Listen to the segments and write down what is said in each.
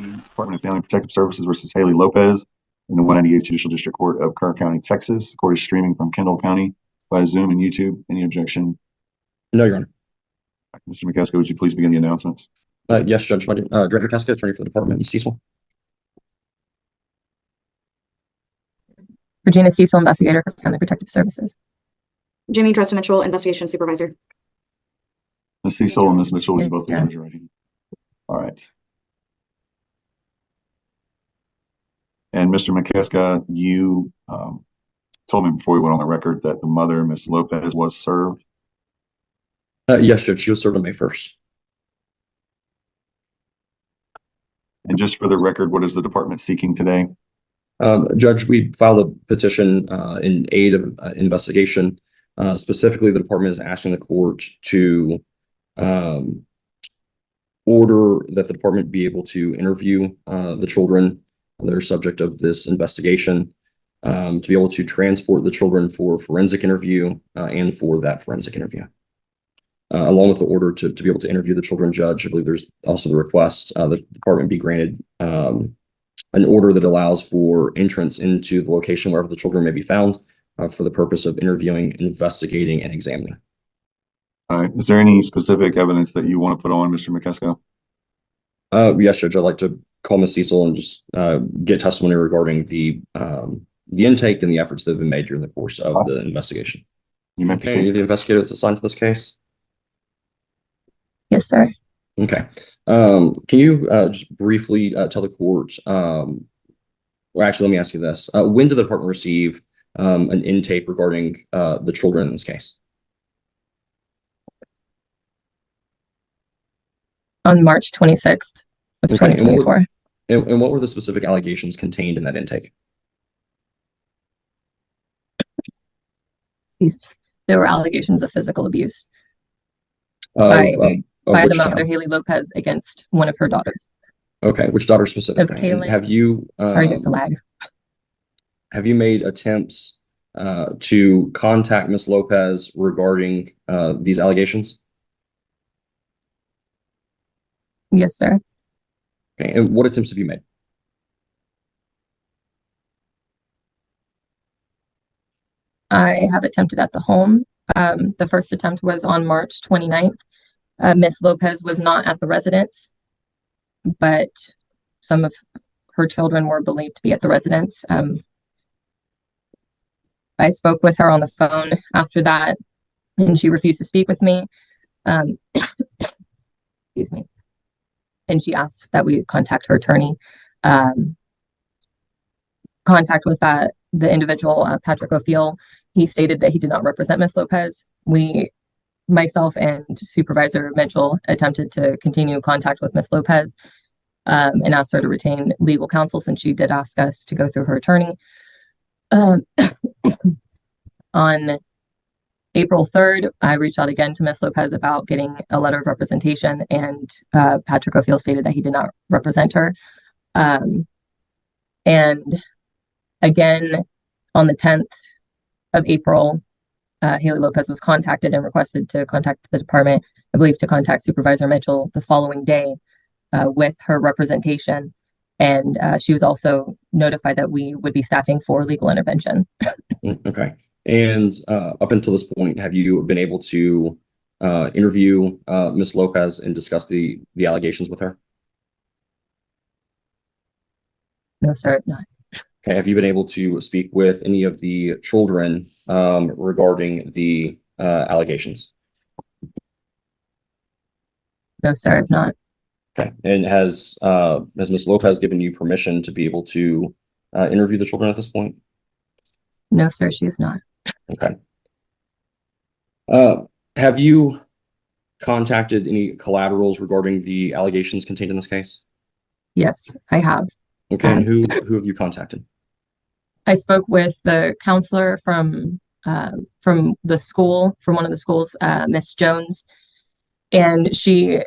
Department of Family Protective Services versus Haley Lopez in the 198th Judicial District Court of Kerr County, Texas. The court is streaming from Kendall County via Zoom and YouTube. Any objection? No, Your Honor. Mr. McCaskill, would you please begin the announcements? Yes, Judge. Director Casca, attorney for the department. Cecil. Regina Cecil, investigator for Family Protective Services. Jimmy Dresden Mitchell, investigation supervisor. Ms. Cecil and Ms. Mitchell, would you Yes, both yeah. raise your right hand? All right. And Mr. McCaskill, you told me before we went on the record that the mother, Ms. Lopez, was served. Yes, Judge. She was served on May 1st. And just for the record, what is the department seeking today? Judge, we filed a petition in aid of investigation. Specifically, the department is asking the court to order that the department be able to interview the children that are subject of this investigation, to be able to transport the children for forensic interview and for that forensic interview. Along with the order to be able to interview the children, Judge, I believe there's also the request that the department be granted an order that allows for entrance into the location wherever the children may be found for the purpose of interviewing, investigating, and examining. All right. Is there any specific evidence that you want to put on, Mr. McCaskill? Yes, Judge. I'd like to call Ms. Cecil and just get testimony regarding the intake and the efforts that have been made during the course of the investigation. You may Okay, the investigator that's assigned to this case? Yes, sir. Okay. Can you just briefly tell the court, well, actually, let me ask you this. When did the department receive an intake regarding the children in this case? On March 26th of 2024. And what were the specific allegations contained in that intake? There were allegations of physical abuse By by the which mother, child? Haley Lopez, against one of her daughters. Okay, which daughter specifically? And Kaylin. have you Sorry, there's a lag. have you made attempts to contact Ms. Lopez regarding these allegations? Yes, sir. Okay, and what attempts have you made? I have attempted at the home. The first attempt was on March 29th. Miss Lopez was not at the residence, but some of her children were believed to be at the residence. I spoke with her on the phone after that, and she refused to speak with me. Excuse me. And she asked that we contact her attorney. Contact with the individual, Patrick O'Feal. He stated that he did not represent Miss Lopez. Myself and Supervisor Mitchell attempted to continue contact with Miss Lopez and asked her to retain legal counsel, since she did ask us to go through her attorney. On April 3rd, I reached out again to Miss Lopez about getting a letter of representation, and Patrick O'Feal stated that he did not represent her. And again, on the 10th of April, Haley Lopez was contacted and requested to contact the department, I believe to contact Supervisor Mitchell the following day with her representation. And she was also notified that we would be staffing for legal intervention. Okay. And up until this point, have you been able to interview Ms. Lopez and discuss the allegations with her? No, sir, not. Okay. Have you been able to speak with any of the children regarding the allegations? No, sir, I've not. Okay. And has Ms. Lopez given you permission to be able to interview the children at this point? No, sir, she is not. Okay. Have you contacted any collaterals regarding the allegations contained in this case? Yes, I have. Okay. And who have you contacted? I spoke with the counselor from the school, from one of the schools, Miss Jones, and she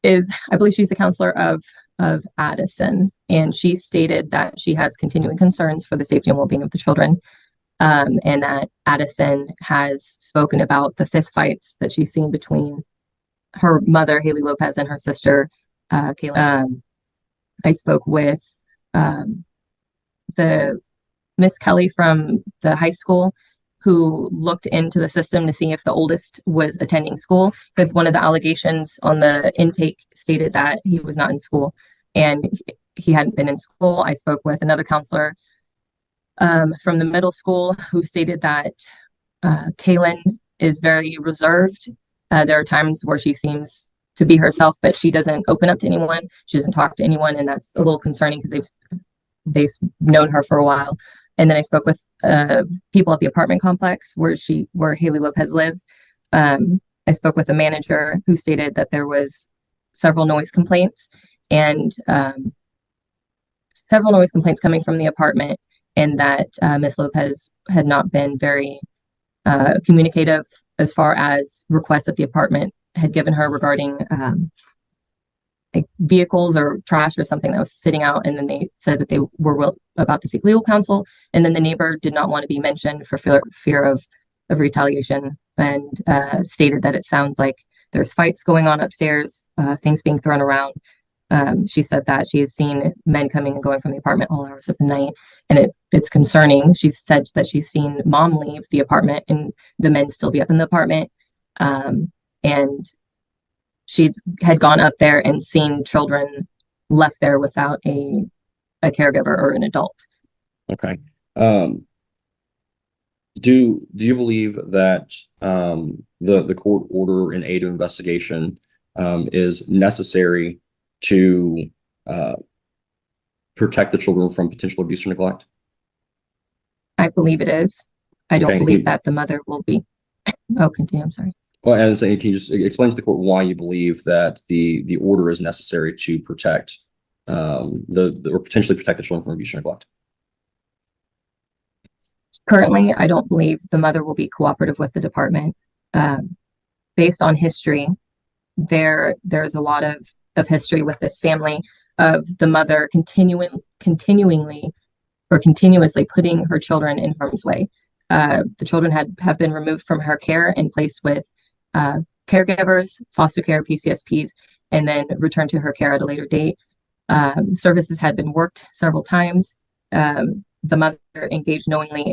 is, I believe she's the counselor of Addison, and she stated that she has continuing concerns for the safety and well-being of the children, and that Addison has spoken about the fistfights that she's seen between her mother, Haley Lopez, and her sister, Kayla. I spoke with the Miss Kelly from the high school, who looked into the system to see if the oldest was attending school, because one of the allegations on the intake stated that he was not in school and he hadn't been in school. I spoke with another counselor from the middle school who stated that Kaylin is very reserved. There are times where she seems to be herself, but she doesn't open up to anyone. She doesn't talk to anyone, and that's a little concerning because they've known her for a while. And then I spoke with people at the apartment complex where Haley Lopez lives. I spoke with a manager who stated that there was several noise complaints coming from the apartment, and that Miss Lopez had not been very communicative as far as requests that the apartment had given her regarding like vehicles or trash or something that was sitting out, and then they said that they were about to seek legal counsel, and then the neighbor did not want to be mentioned for fear of retaliation, and stated that it sounds like there's fights going on upstairs, things being thrown around. She said that she has seen men coming and going from the apartment all hours of the night, and it's concerning. She said that she's seen mom leave the apartment and the men still be up in the apartment, and she had gone up there and seen children left there without a caregiver or an adult. Okay. Do you believe that the court order in aid of investigation is necessary to protect the children from potential abuse or neglect? I believe it is. I don't Okay. believe that the mother will be. Oh, continue. I'm sorry. Well, and so can you just explain to the court why you believe that the order is necessary to protect or potentially protect the children from abuse or neglect? Currently, I don't believe the mother will be cooperative with the department. Based on history, there's a lot of history with this family of the mother continuously putting her children in harm's way. The children have been removed from her care and placed with caregivers, foster care, PCSPs, and then returned to her care at a later date. Services had been worked several times. The mother engaged knowingly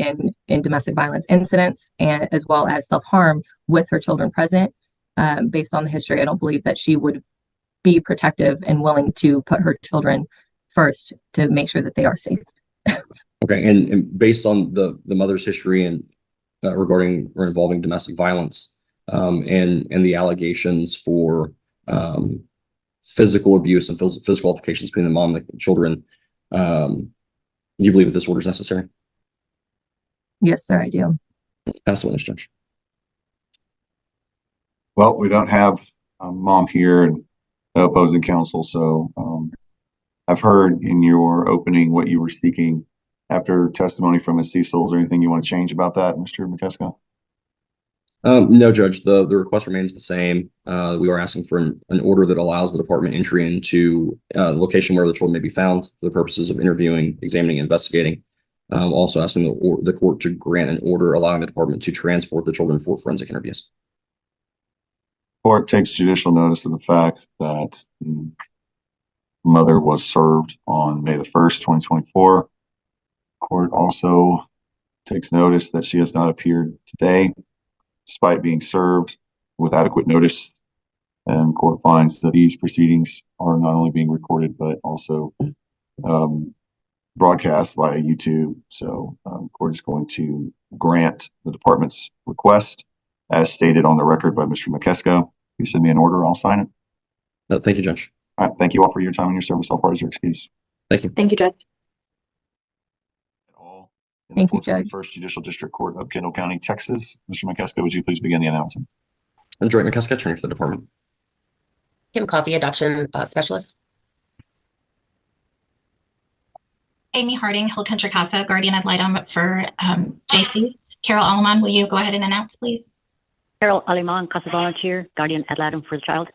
in domestic violence incidents, and as well as self-harm with her children present. Based on the history, I don't believe that she would be protective and willing to put her children first to make sure that they are safe. Okay, and based on the mother's history and regarding or involving domestic violence, and the allegations for physical abuse and physical altercations between the mom and the children, do you believe that this order is necessary? Yes, sir, I do. Pass the witness, Judge. Well, we don't have mom here and no opposing counsel, so I've heard in your opening what you were seeking after testimony from Ms. Cecil. Is there anything you want to change about that, Mr. McKeska? No, Judge. The request remains the same. We are asking for an order that allows the department entry into the location where the children may be found for the purposes of interviewing, examining, and investigating. Also asking the court to grant an order allowing the department to transport the children for forensic interviews. Court takes judicial notice of the fact that the mother was served on May the 1st, 2024. Court also takes notice that she has not appeared today, despite being served with adequate notice. And court finds that these proceedings are not only being recorded, but also broadcast via YouTube. So court is going to grant the department's request as stated on the record by Mr. McKeska. If you send me an order, I'll sign it. No, thank you, Judge. All right. Thank you all for your time and your service. All parties are excused. Thank you. Thank you, Judge. Thank you, Judge. First Judicial District Court of Kendall County, Texas. Mr. McKeska, would you please begin the announcement? And Joy McKeska, attorney for the department. Kim Coffey, adoption specialist. Amy Harding, Hill Country Casa, guardian ad litem for JC. Carol Alleman, will you go ahead and announce, please? Carol Alleman, Casa volunteer, guardian ad litem for the child.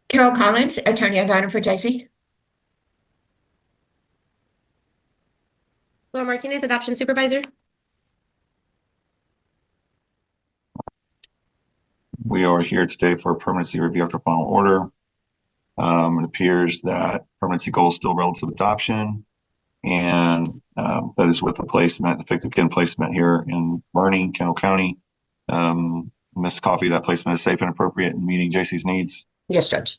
Carol Collins, attorney ad litem for JC. Laura Martinez, adoption supervisor. We are here today for a permanency review after final order. It appears that permanency goal is still relative adoption, and that is with a placement, effective kin placement here in Bernie, Kendall County. Ms. Coffey, that placement is safe and appropriate in meeting JC's needs, Yes, Judge.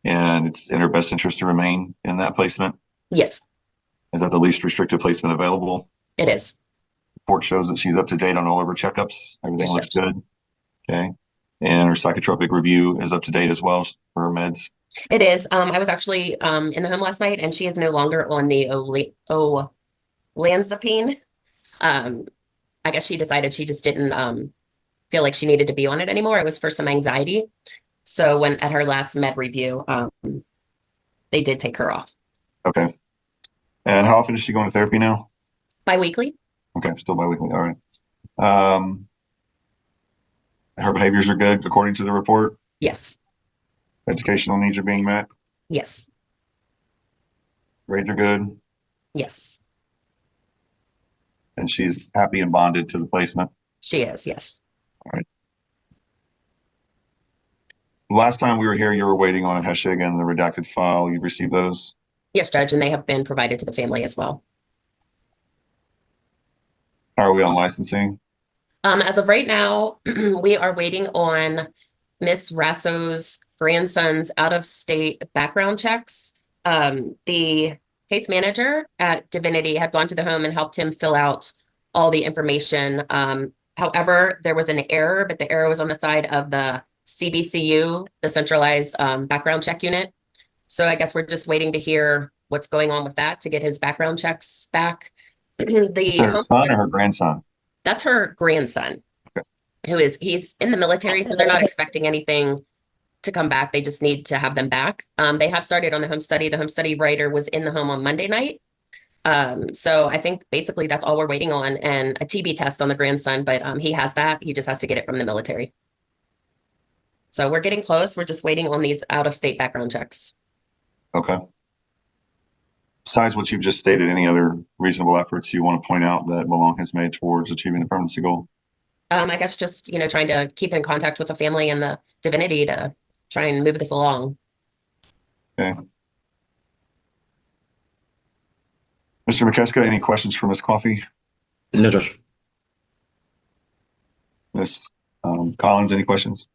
and it's in her best interest to remain in that placement. Yes, Is that the least restrictive placement available? it is. Report shows that she's up to date on all of her checkups. Everything Yes, looks Judge. good. Okay. And her psychotropic review is up to date as well for her meds. It is. I was actually in the home last night, and she is no longer on the olanzapine. I guess she decided she just didn't feel like she needed to be on it anymore. It was for some anxiety. So when at her last med review, they did take her off. Okay. And how often is she going to therapy now? Biweekly? Okay, still biweekly. All right. Her behaviors are good according to the report. Yes. Educational needs are being met. Yes. Grades are good. Yes. And she's happy and bonded to the placement. She is. Yes. Last time we were here, you were waiting on a Heshig and the redacted file. You received those? Yes, Judge, and they have been provided to the family as well. How are we on licensing? As of right now, we are waiting on Miss Rasso's grandson's out-of-state background checks. The case manager at Divinity had gone to the home and helped him fill out all the information. However, there was an error, but the error was on the side of the CBCU, the centralized background check unit. So I guess we're just waiting to hear what's going on with that to get his background checks back. Is her son or her grandson? That's her grandson. Okay. He's in the military, so they're not expecting anything to come back. They just need to have them back. They have started on the home study. The home study writer was in the home on Monday night. So I think basically that's all we're waiting on, and a TB test on the grandson, but he has that. He just has to get it from the military. So we're getting close. We're just waiting on these out-of-state background checks. Okay. Besides what you've just stated, any other reasonable efforts you want to point out that Belong has made towards achieving the permanency goal? I guess just, trying to keep in contact with the family and the Divinity to try and move this along. Okay. Mr. McKeska, any questions for Ms. Coffey? No, Judge. Ms. Collins, any questions?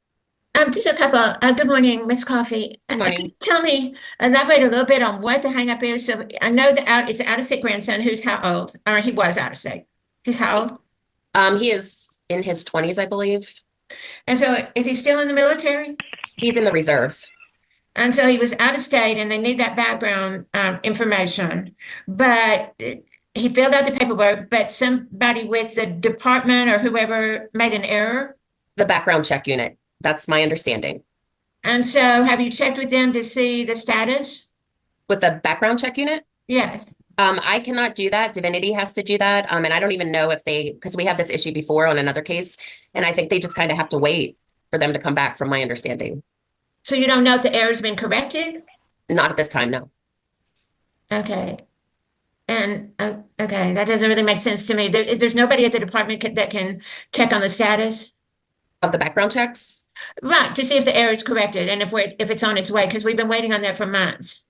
Just a couple. Good morning, Ms. Coffey. Good morning. Elaborate a little bit on what the hangup is. So I know that it's an out-of-state grandson who's how old? Or he was out of state. He's how old? He is in his 20s, I believe. And so is he still in the military? He's in the reserves. And so he was out of state and they need that background information. But he filled out the paperwork, but somebody with the department or whoever made an error? The background check unit. That's my understanding. And so have you checked with them to see the status? With the background check unit? Yes. I cannot do that. Divinity has to do that. And I don't even know if because we had this issue before on another case, and I think they just kind of have to wait for them to come back, from my understanding. So you don't know if the error's been corrected? Not at this time, no. Okay. And okay, that doesn't really make sense to me. There's nobody at the department that can check on the status of the background checks, right? To see if the error is corrected and if it's on its way, because we've been waiting on that for months.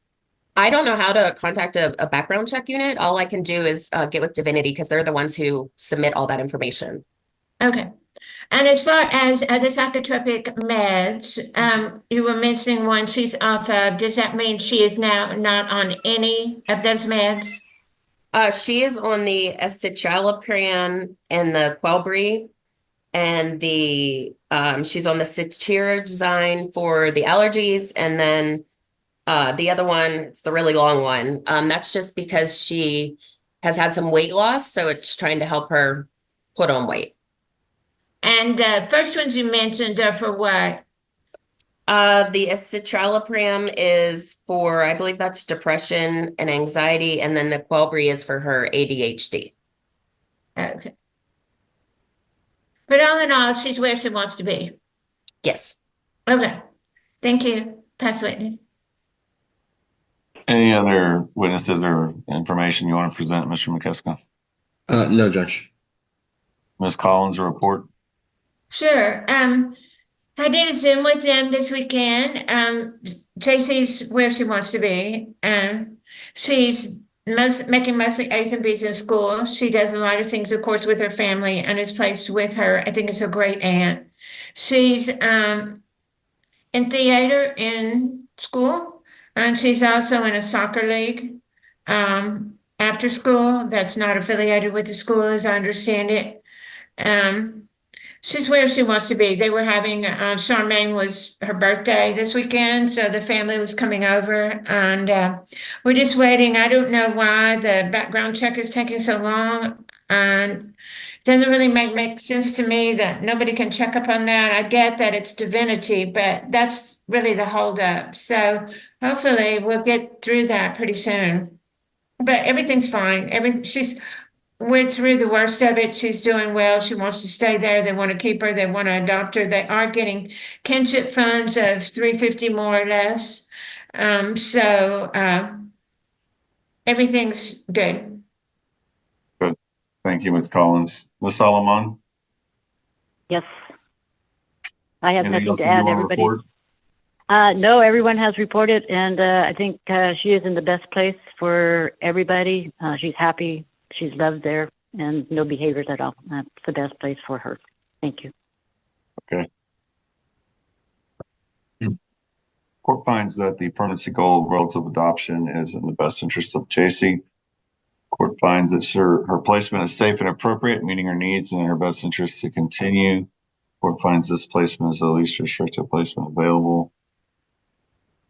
I don't know how to contact a background check unit. All I can do is get with Divinity, because they're the ones who submit all that information. Okay. And as far as the psychotropic meds, you were mentioning one she's off of. Does that mean she is now not on any of those meds? She is on the escitalopram and the Quellbri, and the she's on the cetirizine for the allergies, and then the other one, it's the really long one. That's just because she has had some weight loss, so it's trying to help her put on weight. And the first ones you mentioned are for what? The escitalopram is for, I believe that's depression and anxiety, and then the Quellbri is for her ADHD. Okay. But all in all, she's where she wants to be. Yes. Okay. Thank you. Pass witness. Any other witnesses or information you want to present, Mr. McKeska? No, Judge. Ms. Collins, a report? Sure. I did a Zoom with them this weekend. JC's where she wants to be. She's making mostly A's and B's in school. She does a lot of things, of course, with her family and is placed with her. I think it's a great aunt. She's in theater in school, and she's also in a soccer league after school that's not affiliated with the school, as I understand it. She's where she wants to be. They were having, Charmaine was her birthday this weekend, so the family was coming over, and we're just waiting. I don't know why the background check is taking so long, and it doesn't really make sense to me that nobody can check up on that. I get that it's divinity, but that's really the holdup. So hopefully we'll get through that pretty soon. But everything's fine. We're through the worst of it. She's doing well. She wants to stay there. They want to keep her. They want to adopt her. They are getting kinship funds of $350 more or less. Everything's good. Good. Thank you, Ms. Collins. Ms. Solomon? Yes. I have Anything nothing else to that you add, want to everybody. report? No, everyone has reported, and I think she is in the best place for everybody. She's happy. She's loved there, and no behaviors at all. That's the best place for her. Thank you. Okay. Court finds that the permanency goal of relative adoption is in the best interest of JC. Court finds that her placement is safe and appropriate, meeting her needs and in her best interest to continue. Court finds this placement is the least restrictive placement available.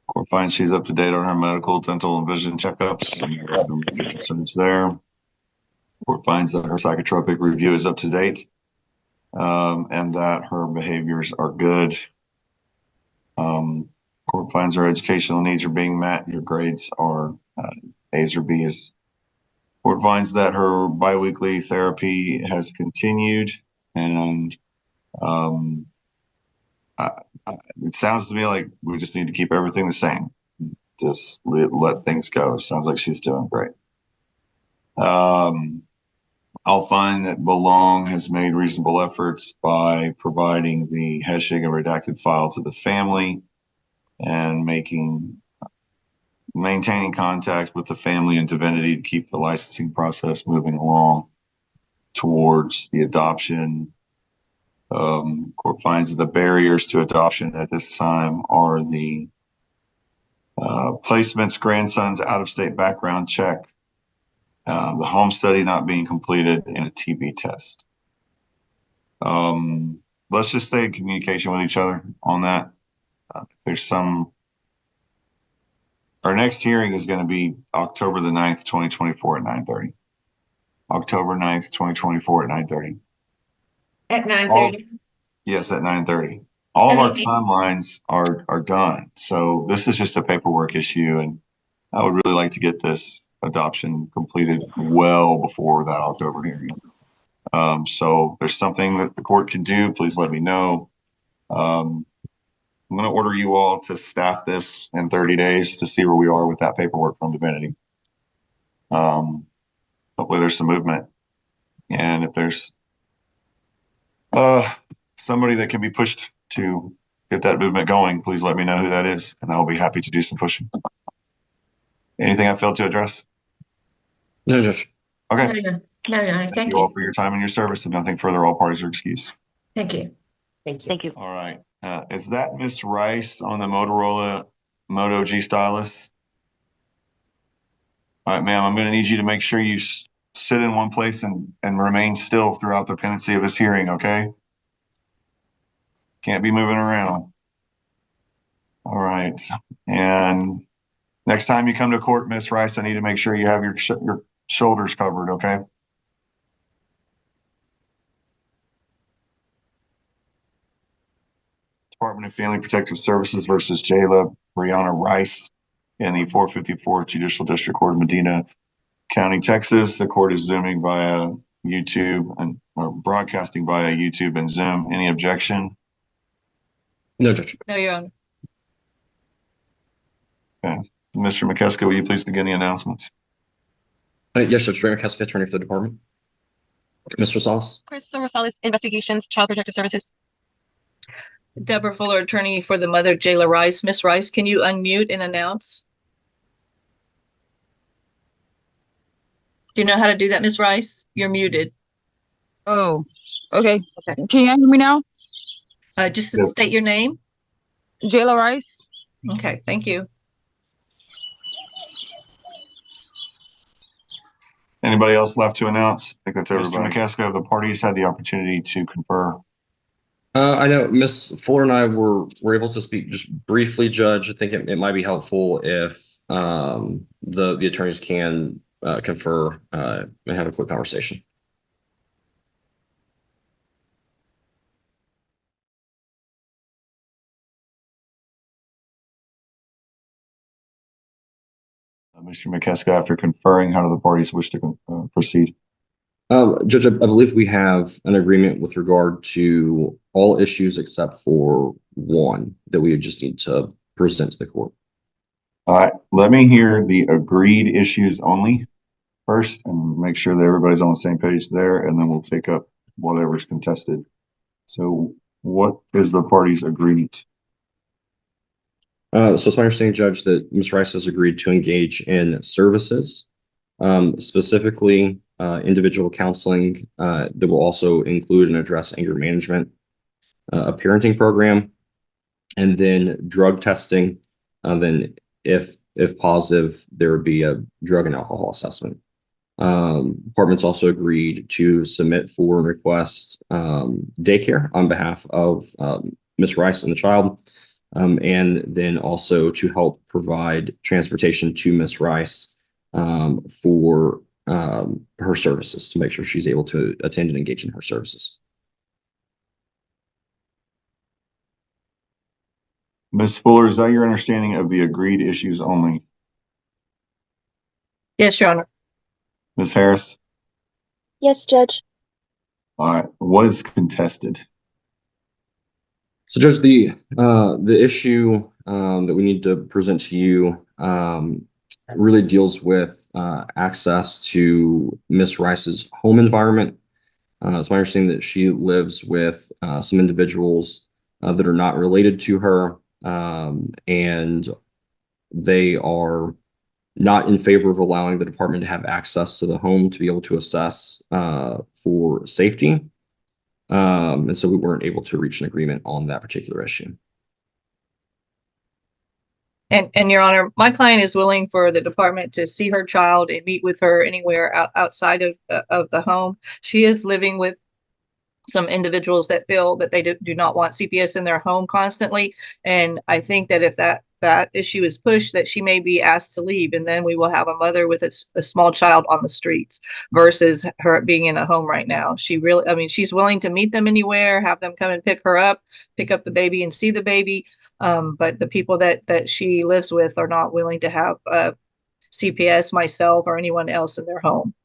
Court finds she's up to date on her medical, dental, and vision checkups, and there are no major concerns there. Court finds that her psychotropic review is up to date, and that her behaviors are good. Court finds her educational needs are being met. Your grades are A's or B's. Court finds that her biweekly therapy has continued, and it sounds to me like we just need to keep everything the same. Just let things go. Sounds like she's doing great. I'll find that Belong has made reasonable efforts by providing the hashing and redacted file to the family and maintaining contact with the family and Divinity to keep the licensing process moving along towards the adoption. Court finds that the barriers to adoption at this time are the placements, grandson's out-of-state background check, the home study not being completed, and a TB test. Let's just stay in communication with each other on that. Our next hearing is going to be October the 9th, 2024 at 9:30. October 9th, 2024 at 9:30. At 9:30. Yes, at 9:30. All of our timelines are done. So this is just a paperwork issue, and I would really like to get this adoption completed well before that October hearing. So if there's something that the court can do, please let me know. I'm going to order you all to staff this in 30 days to see where we are with that paperwork from Divinity. Hopefully there's some movement. And if there's somebody that can be pushed to get that movement going, please let me know who that is, and I'll be happy to do some pushing. Anything I failed to address? No, Judge. Okay. No, Thank you all for your time and your service, and nothing further. All parties are excused. Thank you. Thank you. Thank you. All right. Is that Miss Rice on the Motorola Moto G stylus? All right, ma'am, I'm going to need you to make sure you sit in one place and remain still throughout the pendency of this hearing, okay? Can't be moving around. All right. And next time you come to court, Miss Rice, I need to make sure you have your shoulders covered, okay? Department of Family Protective Services versus Jayla Brianna Rice in the 454th Judicial District Court of Medina County, Texas. The court is zooming via YouTube or broadcasting via YouTube and Zoom. Any objection? No, Judge. No, Your Honor. Okay. Mr. McKeska, will you please begin the announcements? Yes, Judge. Ray McKeska, attorney for the department. Mr. Sauce. Carrizales Investigations, Child Protective Services. Deborah Fuller, attorney for the mother, Jayla Rice. Miss Rice, can you unmute and announce? Do you know how to do that, Miss Rice? You're muted. Oh, okay. Okay. Can you hear me now? Just to Yes. state your name. Jayla Rice. Okay, thank you. Anybody else left to announce? I think that's everybody. Mr. McKeska, the parties had the opportunity to confer. I know Miss Fuller and I were able to speak just briefly, Judge. I think it might be helpful if the attorneys can confer and have a quick conversation. Mr. McKeska, after conferring, how do the parties wish to proceed? Judge, I believe we have an agreement with regard to all issues except for one that we just need to present to the court. All right, let me hear the agreed issues only first and make sure that everybody's on the same page there, and then we'll take up whatever's contested. So what is the parties agreed? So it's my understanding, Judge, that Ms. Rice has agreed to engage in services, specifically individual counseling that will also include and address anger management, a parenting program, and then drug testing. Then if positive, there would be a drug and alcohol assessment. Department's also agreed to submit for and request daycare on behalf of Ms. Rice and the child. And then also to help provide transportation to Ms. Rice for her services, to make sure she's able to attend and engage in her services. Ms. Fuller, is that your understanding of the agreed issues only? Yes, Your Honor. Ms. Harris? Yes, Judge. All right, what is contested? So, Judge, the issue that we need to present to you really deals with access to Ms. Rice's home environment. It's my understanding that she lives with some individuals that are not related to her, and they are not in favor of allowing the department to have access to the home to be able to assess for safety. And so we weren't able to reach an agreement on that particular issue. And Your Honor, my client is willing for the department to see her child and meet with her anywhere outside of the home. She is living with some individuals that feel that they do not want CPS in their home constantly. And I think that if that issue is pushed, that she may be asked to leave, and then we will have a mother with a small child on the streets versus her being in a home right now. She really, I mean, she's willing to meet them anywhere, have them come and pick her up, pick up the baby and see the baby. But the people that she lives with are not willing to have CPS, myself, or anyone else in their home.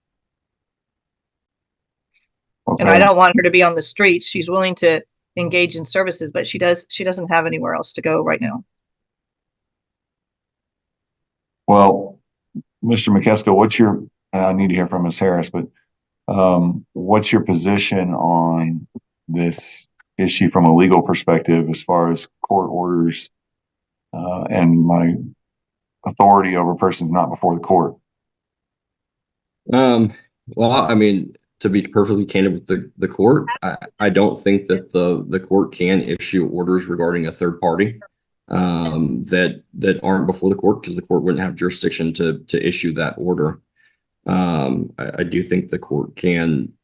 Okay. And I don't want her to be on the streets. She's willing to engage in services, but she doesn't have anywhere else to go right now. Well, Mr. McKeska, what's your, and I need to hear from Ms. Harris, but what's your position on this issue from a legal perspective as far as court orders and my authority over persons not before the court? Well, I mean, to be perfectly candid with the court, I don't think that the court can issue orders regarding a third party that aren't before the court, because the court wouldn't have jurisdiction to issue that order. I do think the court can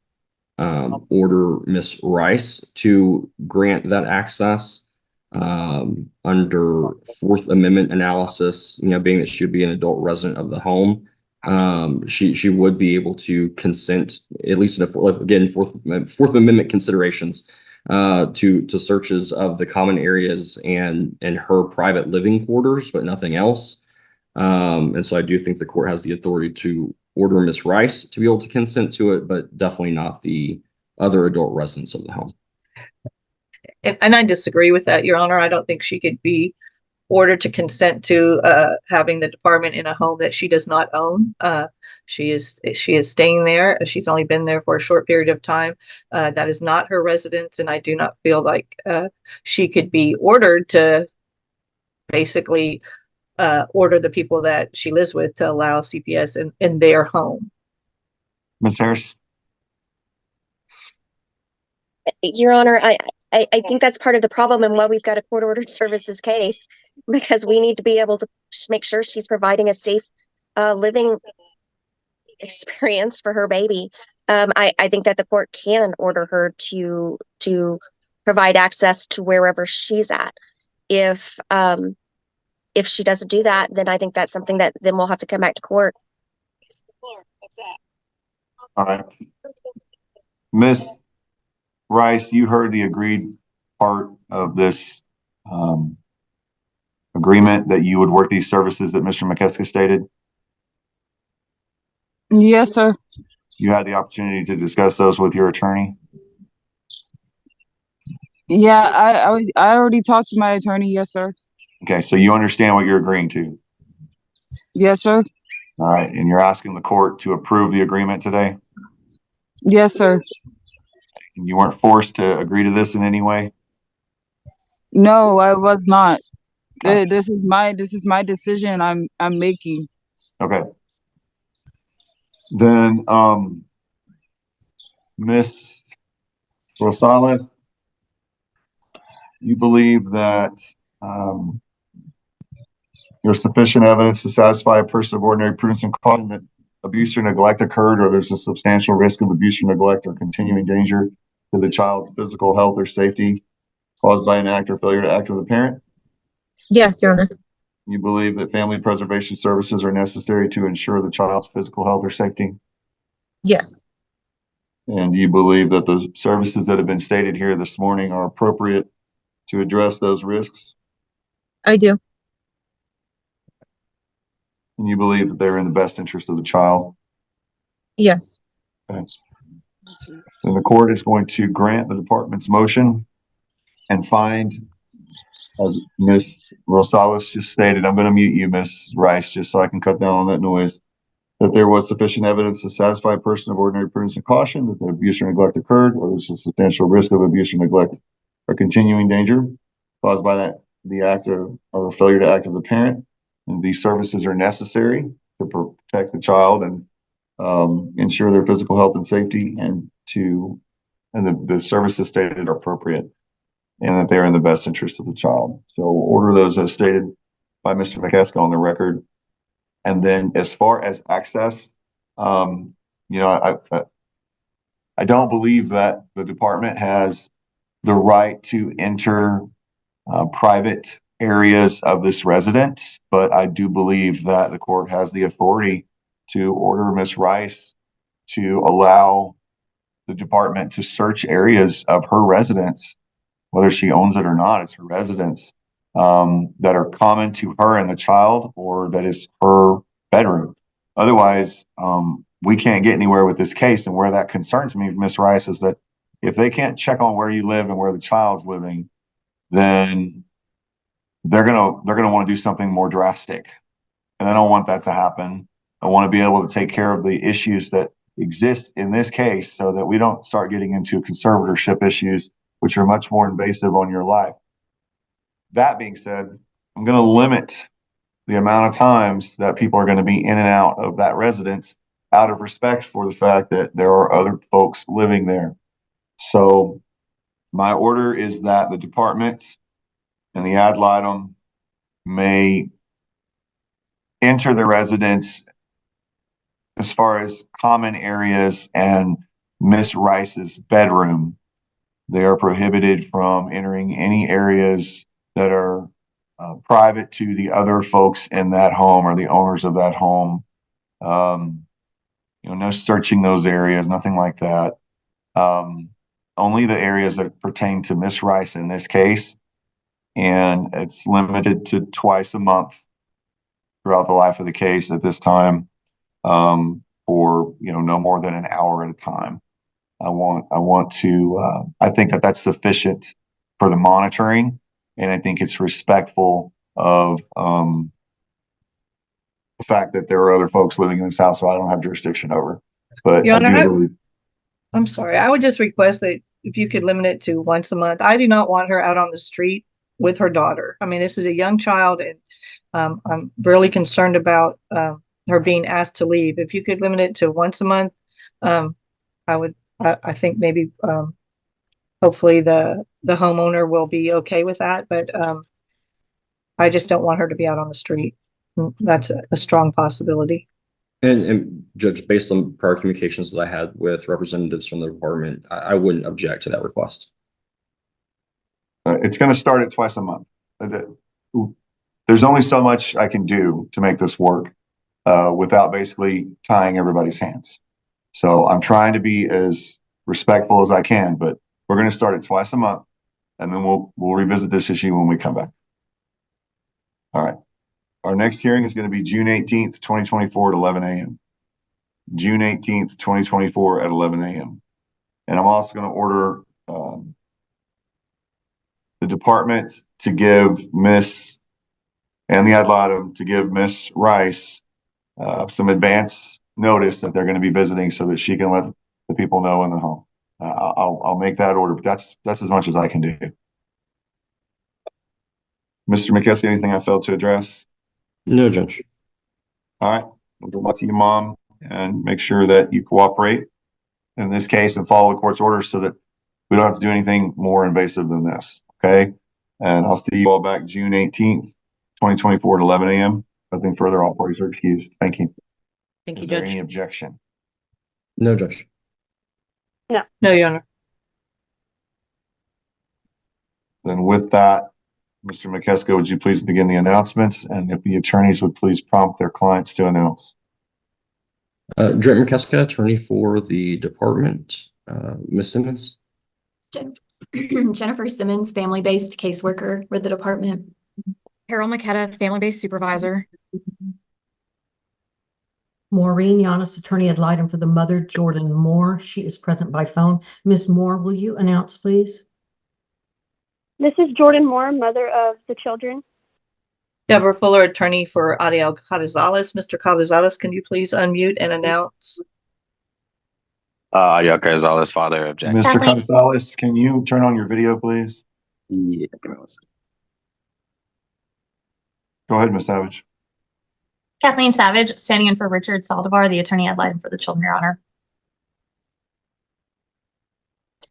order Ms. Rice to grant that access under Fourth Amendment analysis, being that she would be an adult resident of the home. She would be able to consent, at least in Fourth Amendment considerations, to searches of the common areas and her private living quarters, but nothing else. And so I do think the court has the authority to order Ms. Rice to be able to consent to it, but definitely not the other adult residents of the home. And I disagree with that, Your Honor. I don't think she could be ordered to consent to having the department in a home that she does not own. She is staying there. She's only been there for a short period of time. That is not her residence, and I do not feel like she could be ordered to basically order the people that she lives with to allow CPS in their home. Ms. Harris? Your Honor, I think that's part of the problem and why we've got a court-ordered services case, because we need to be able to make sure she's providing a safe living experience for her baby. I think that the court can order her to provide access to wherever she's at. If she doesn't do that, then I think that's something that then we'll have to come back to court. All right. Ms. Rice, you heard the agreed part of this agreement that you would work these services that Mr. McKeska stated. Yes, sir. You had the opportunity to discuss those with your attorney. Yeah, I already talked to my attorney. Yes, sir. Okay, so you understand what you're agreeing to. Yes, sir. All right, and you're asking the court to approve the agreement today? Yes, sir. And you weren't forced to agree to this in any way? No, I was not. Okay. This is my decision I'm making. Okay. Then Ms. Rosales, you believe that there's sufficient evidence to satisfy a person of ordinary prudence and caution that abuse or neglect occurred, or there's a substantial risk of abuse or neglect or continuing danger to the child's physical health or safety caused by an act or failure to act of the parent? Yes, Your Honor. You believe that family preservation services are necessary to ensure the child's physical health or safety? Yes. And you believe that the services that have been stated here this morning are appropriate to address those risks? I do. And you believe that they're in the best interest of the child? Yes. Okay. Then the court is going to grant the department's motion and find, as Ms. Rosales just stated, I'm going to mute you, Ms. Rice, just so I can cut down on that noise, that there was sufficient evidence to satisfy a person of ordinary prudence and caution that the abuse or neglect occurred, or there's a substantial risk of abuse or neglect or continuing danger caused by the act of or failure to act of the parent. And these services are necessary to protect the child and ensure their physical health and safety, and the services stated are appropriate and that they're in the best interest of the child. So order those as stated by Mr. McKeska on the record. And then as far as access, I don't believe that the department has the right to enter private areas of this residence, but I do believe that the court has the authority to order Ms. Rice to allow the department to search areas of her residence, whether she owns it or not. It's her residence, that are common to her and the child, or that is her bedroom. Otherwise, we can't get anywhere with this case. And where that concerns me, Ms. Rice, is that if they can't check on where you live and where the child's living, then they're gonna want to do something more drastic. And I don't want that to happen. I want to be able to take care of the issues that exist in this case so that we don't start getting into conservatorship issues, which are much more invasive on your life. That being said, I'm going to limit the amount of times that people are going to be in and out of that residence out of respect for the fact that there are other folks living there. So my order is that the department and the ad litem may enter the residence as far as common areas and Miss Rice's bedroom. They are prohibited from entering any areas that are private to the other folks in that home or the owners of that home. No searching those areas, nothing like that. Only the areas that pertain to Miss Rice in this case. And it's limited to twice a month throughout the life of the case at this time, for no more than an hour at a time. I think that that's sufficient for the monitoring, and I think it's respectful of the fact that there are other folks living in this house, so I don't have jurisdiction over. But Your I do Honor, believe. I'm sorry. I would just request that if you could limit it to once a month. I do not want her out on the street with her daughter. I mean, this is a young child, and I'm really concerned about her being asked to leave. If you could limit it to once a month, I think maybe hopefully the homeowner will be okay with that. But I just don't want her to be out on the street. That's a strong possibility. And Judge, based on prior communications that I had with representatives from the department, I wouldn't object to that request. It's going to start at twice a month. There's only so much I can do to make this work without basically tying everybody's hands. So I'm trying to be as respectful as I can, but we're going to start at twice a month, and then we'll revisit this issue when we come back. All right. Our next hearing is going to be June 18th, 2024 at 11 a.m. June 18th, 2024 at 11 a.m. And I'm also going to order the department to give Miss and the ad litem to give Miss Rice some advance notice that they're going to be visiting so that she can let the people know in the home. I'll make that order, but that's as much as I can do. Mr. McKessie, anything I failed to address? No, Judge. All right. We'll go back to your mom and make sure that you cooperate in this case and follow the court's orders so that we don't have to do anything more invasive than this. Okay. And I'll see you all back June 18th, 2024 at 11 a.m. Nothing further. All parties are excused. Thank you. Thank you, Is there Judge. any objection? No, Judge. No, Your Honor. Then with that, Mr. McKesko, would you please begin the announcements? And if the attorneys would please prompt their clients to announce. Drake McKeska, attorney for the department. Ms. Simmons. Jennifer Simmons, family-based caseworker with the department. Carol McKetta, family-based supervisor. Maureen Yanis, attorney ad litem for the mother, Jordan Moore. She is present by phone. Ms. Moore, will you announce, please? This is Jordan Moore, mother of the children. Deborah Fuller, attorney for Ariel Carrizales. Mr. Carrizales, can you please unmute and announce? Ariel Carrizales, father of Jackson. Mr. Carrizales, can you turn on your video, please? Yeah, give me one second. Go ahead, Ms. Savage. Kathleen Savage, standing in for Richard Saldivar, the attorney ad litem for the children, Your Honor.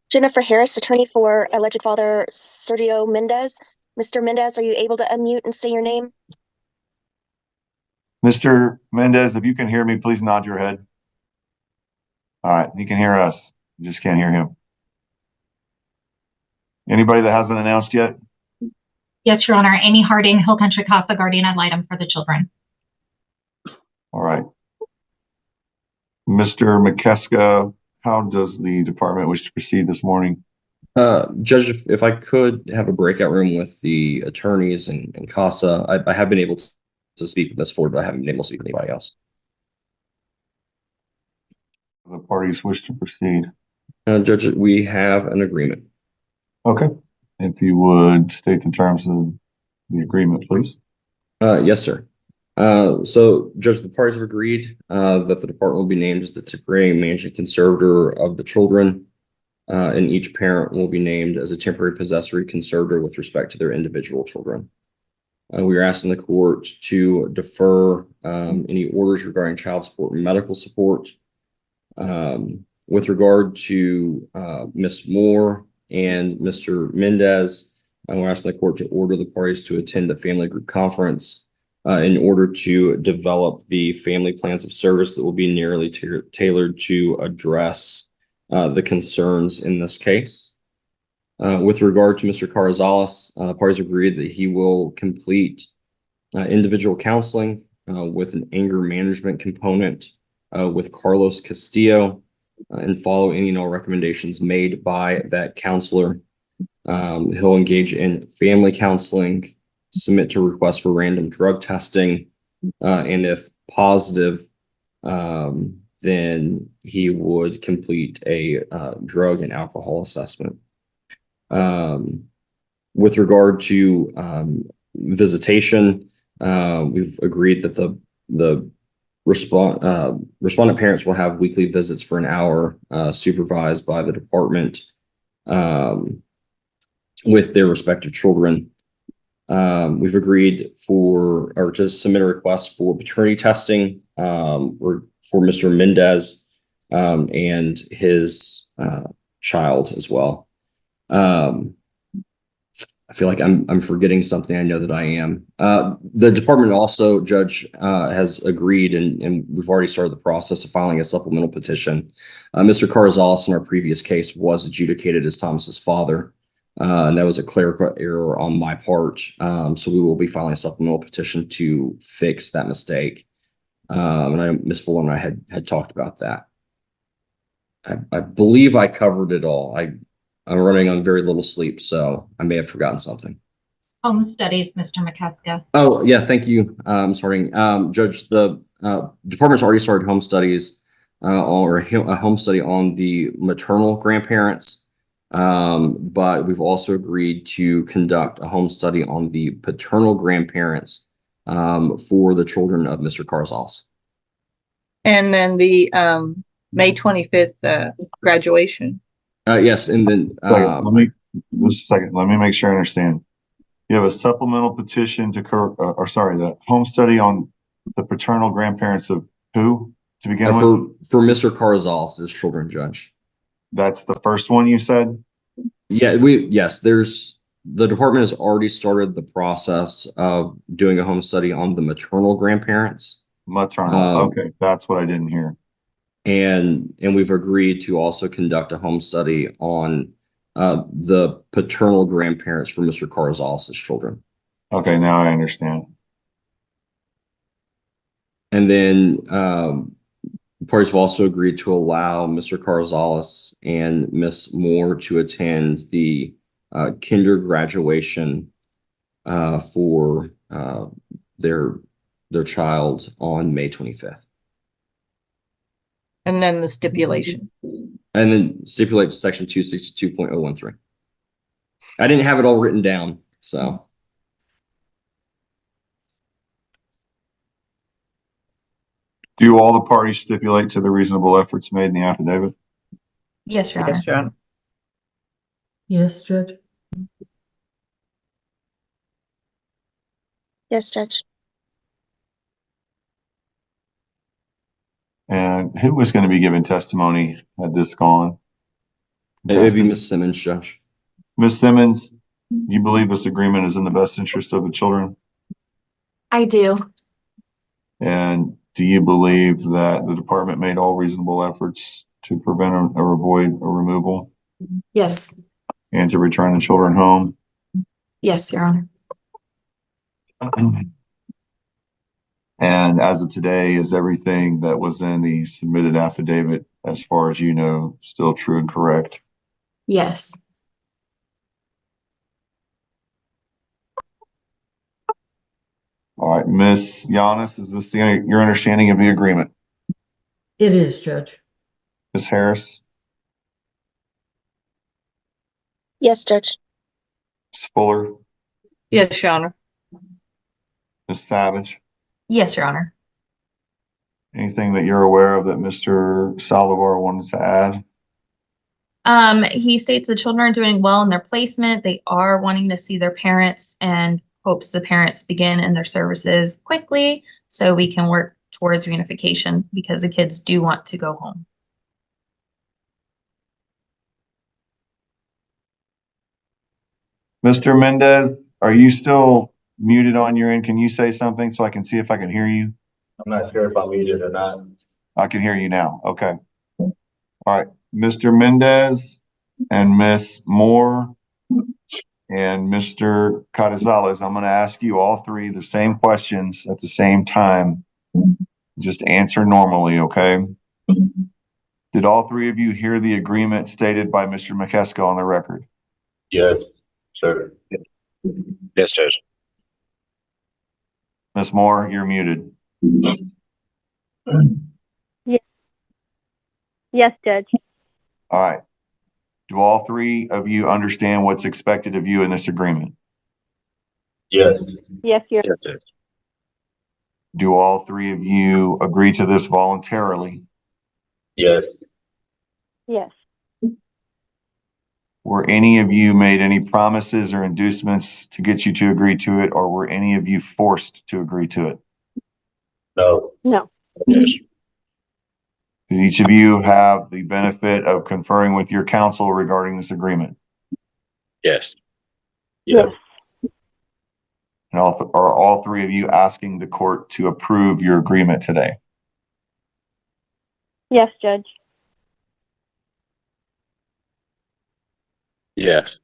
Jennifer Harris, attorney for alleged father Sergio Mendez. Mr. Mendez, are you able to unmute and say your name? Mr. Mendez, if you can hear me, please nod your head. All right, he can hear us. You just can't hear him. Anybody that hasn't announced yet? Yes, Your Honor. Amy Harding, Hill Country Casa, guardian ad litem for the children. All right. Mr. McKeska, how does the department wish to proceed this morning? Judge, if I could have a breakout room with the attorneys and CASA, I have been able to speak with Ms. Ford, but I haven't been able to speak with anybody else. The parties wish to proceed. Judge, we have an agreement. Okay. If you would state the terms of the agreement, please. Yes, sir. So, Judge, the parties have agreed that the department will be named as the temporary managing conservator of the children, and each parent will be named as a temporary possessory conservator with respect to their individual children. We are asking the court to defer any orders regarding child support and medical support. With regard to Ms. Moore and Mr. Mendez, we're asking the court to order the parties to attend a family group conference in order to develop the family plans of service that will be narrowly tailored to address the concerns in this case. With regard to Mr. Carrizales, the parties agreed that he will complete individual counseling with an anger management component with Carlos Castillo and follow any and all recommendations made by that counselor. He'll engage in family counseling, submit to request for random drug testing, and if positive, then he would complete a drug and alcohol assessment. With regard to visitation. We've agreed that the respondent parents will have weekly visits for an hour, supervised by the department with their respective children. We've agreed or to submit a request for paternity testing or for Mr. Mendez and his child as well. I feel like I'm forgetting something. I know that I am. The department also, Judge, has agreed, and we've already started the process of filing a supplemental petition. Mr. Carrizales in our previous case was adjudicated as Thomas's father, and that was a clerical error on my part. So we will be filing a supplemental petition to fix that mistake. And Ms. Fuller and I had talked about that. I believe I covered it all. I'm running on very little sleep, so I may have forgotten something. Home studies, Mr. McCusker. Oh, yeah, thank you. Sorry, Judge, the department's already started home studies or a home study on the maternal grandparents, but we've also agreed to conduct a home study on the paternal grandparents for the children of Mr. Carrizales. And then the May 25th graduation. Yes, and then just a second. Let me make sure I understand. You have a supplemental petition to the home study on the paternal grandparents of who to begin with? For Mr. Carrizales' children, Judge. That's the first one you said? Yeah, the department has already started the process of doing a home study on the maternal grandparents. Maternal. Okay, that's what I didn't hear. And we've agreed to also conduct a home study on the paternal grandparents for Mr. Carrizales' children. Okay, now I understand. And then parties have also agreed to allow Mr. Carrizales and Miss Moore to attend the kinder graduation for their child on May 25th. And then the stipulation. And then stipulate section 262.013. I didn't have it all written down, so. Do all the parties stipulate to the reasonable efforts made in the affidavit? Yes, Your Honor. Yes, Your Honor. Yes, Judge. Yes, Judge. And who was going to be giving testimony had this gone? It would be Ms. Simmons, Judge. Ms. Simmons, you believe this agreement is in the best interest of the children? I do. And do you believe that the department made all reasonable efforts to prevent or avoid a removal Yes. and to return the children home? Yes, Your Honor. And as of today, is everything that was in the submitted affidavit, as far as you know, still true and correct? Yes. All right, Ms. Giannis, is this your understanding of the agreement? It is, Judge. Ms. Harris? Yes, Judge. Ms. Fuller? Yes, Your Honor. Ms. Savage? Yes, Your Honor. Anything that you're aware of that Mr. Saldivar wanted to add? He states the children are doing well in their placement. They are wanting to see their parents and hopes the parents begin in their services quickly so we can work towards reunification because the kids do want to go home. Mr. Mendez, are you still muted on your end? Can you say something so I can see if I can hear you? I'm not sure if I'm muted or not. I can hear you now. Okay. All right. Mr. Mendez and Miss Moore and Mr. Carrizales, I'm going to ask you all three the same questions at the same time. Just answer normally, okay? Did all three of you hear the agreement stated by Mr. McCusker on the record? Yes, sir. Yes, Judge. Miss Moore, you're muted. Yes. Yes, Judge. All right. Do all three of you understand what's expected of you in this agreement? Yes. Yes, Your Yes, Judge. Do all three of you agree to this voluntarily? Yes. Yes. Were any of you made any promises or inducements to get you to agree to it, or were any of you forced to agree to it? No. No. Yes. Did each of you have the benefit of conferring with your counsel regarding this agreement? Yes. Yes. And are all three of you asking the court to approve your agreement today? Yes, Judge. Yes.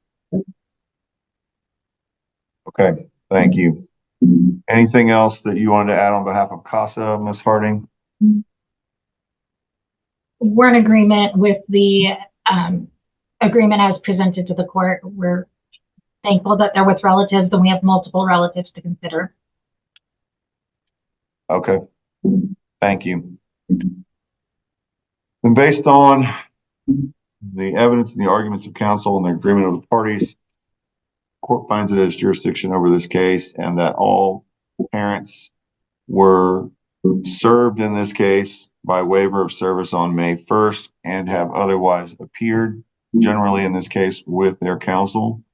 Okay, thank you. Anything else that you wanted to add on behalf of CASA, Ms. Harding? We're in agreement with the agreement as presented to the court. We're thankful that they're with relatives and we have multiple relatives to consider. Okay, thank you. And based on the evidence and the arguments of counsel and the agreement of the parties, court finds it as jurisdiction over this case and that all parents were served in this case by waiver of service on May 1st and have otherwise appeared, generally in this case, with their counsel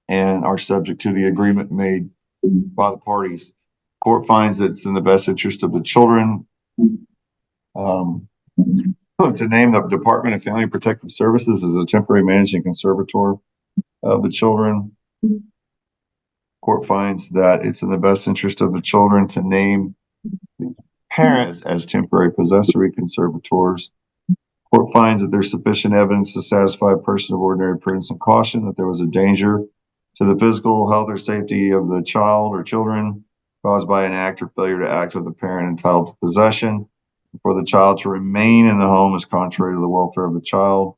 and are subject to the agreement made by the parties. Court finds that it's in the best interest of the children to name the Department of Family Protective Services as a temporary managing conservator of the children. Court finds that it's in the best interest of the children to name the parents as temporary possessory conservators. Court finds that there's sufficient evidence to satisfy a person of ordinary prudence and caution that there was a danger to the physical health or safety of the child or children caused by an act or failure to act of the parent entitled to possession. For the child to remain in the home is contrary to the welfare of the child.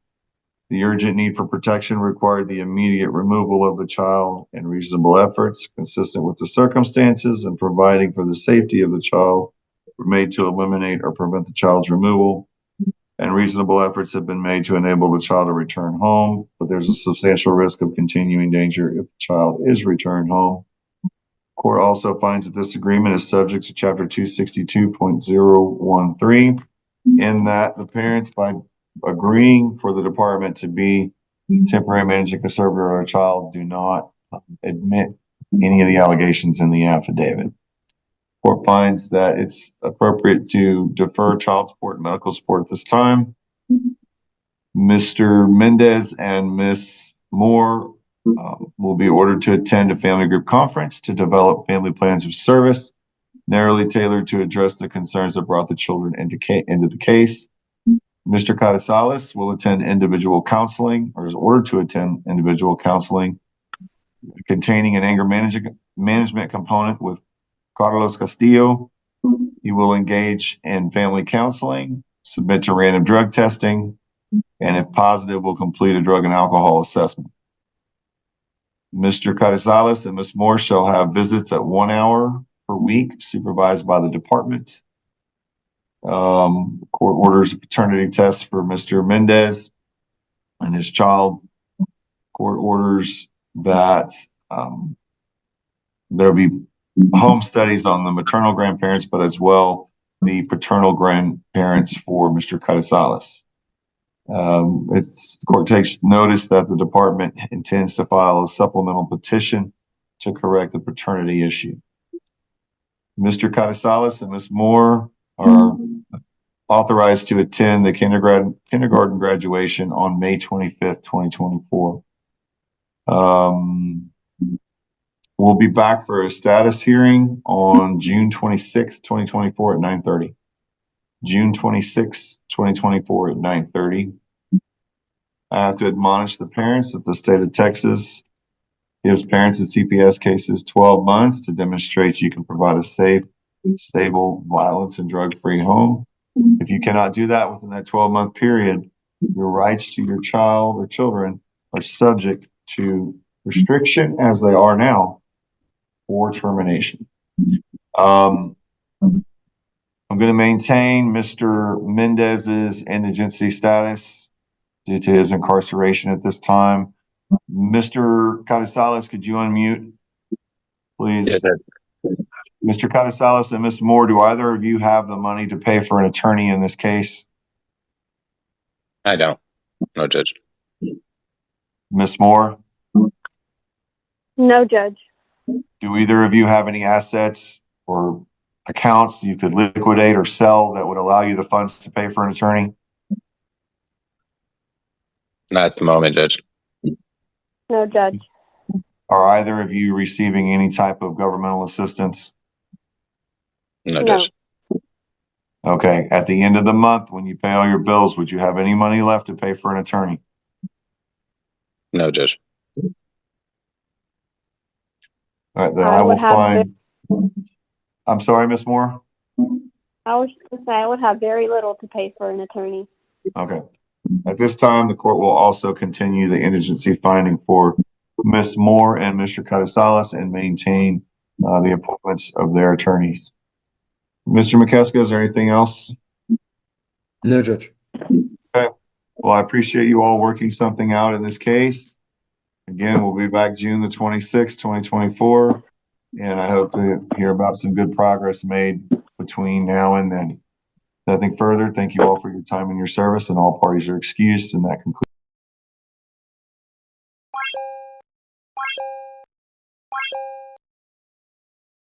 The urgent need for protection required the immediate removal of the child, and reasonable efforts consistent with the circumstances and providing for the safety of the child were made to eliminate or prevent the child's removal. And reasonable efforts have been made to enable the child to return home, but there's a substantial risk of continuing danger if the child is returned home. Court also finds that this agreement is subject to Chapter 262.013, in that the parents, by agreeing for the department to be temporary managing conservator of a child, do not admit any of the allegations in the affidavit. Court finds that it's appropriate to defer child support and medical support at this time. Mr. Mendez and Ms. Moore will be ordered to attend a family group conference to develop family plans of service, narrowly tailored to address the concerns that brought the children into the case. Mr. Carrizales will attend individual counseling, or is ordered to attend individual counseling containing an anger management component with Carlos Castillo. He will engage in family counseling, submit to random drug testing, and if positive, will complete a drug and alcohol assessment. Mr. Carrizales and Ms. Moore shall have visits at 1 hour per week, supervised by the department. Court orders a paternity test for Mr. Mendez and his child. Court orders that there'll be home studies on the maternal grandparents, but as well the paternal grandparents for Mr. Carrizales. The court takes notice that the department intends to file a supplemental petition to correct the paternity issue. Mr. Carrizales and Ms. Moore are authorized to attend the kindergarten graduation on May 25th, 2024. We'll be back for a status hearing on June 26th, 2024 at 9:30. June 26th, 2024 at 9:30. I have to admonish the parents that the state of Texas gives parents in CPS cases 12 months to demonstrate you can provide a safe, stable, violence, and drug-free home. If you cannot do that within that 12-month period, your rights to your child or children are subject to restriction, as they are now, or termination. I'm going to maintain Mr. Mendez's indigency status due to his incarceration at this time. Mr. Carrizales, could you unmute? please? Yes, Judge. Mr. Carrizales and Ms. Moore, do either of you have the money to pay for an attorney in this case? I don't. No, Judge. Ms. Moore, No, Judge. do either of you have any assets or accounts you could liquidate or sell that would allow you the funds to pay for an attorney? Not at the moment, Judge. No, Judge. Are either of you receiving any type of governmental assistance? No, No. Judge. Okay, at the end of the month, when you pay all your bills, would you have any money left to pay for an attorney? No, Judge. All right, then I I will would have find. I'm sorry, Ms. Moore? I was going to say I would have very little to pay for an attorney. Okay. At this time, the court will also continue the indigency finding for Ms. Moore and Mr. Carrizales and maintain the appointments of their attorneys. Mr. McKeska, is there anything else? No, Judge. Okay. Well, I appreciate you all working something out in this case. Again, we'll be back June the 26th, 2024. And I hope to hear about some good progress made between now and then. Nothing further. Thank you all for your time and your service, and all parties are excused, and that concludes.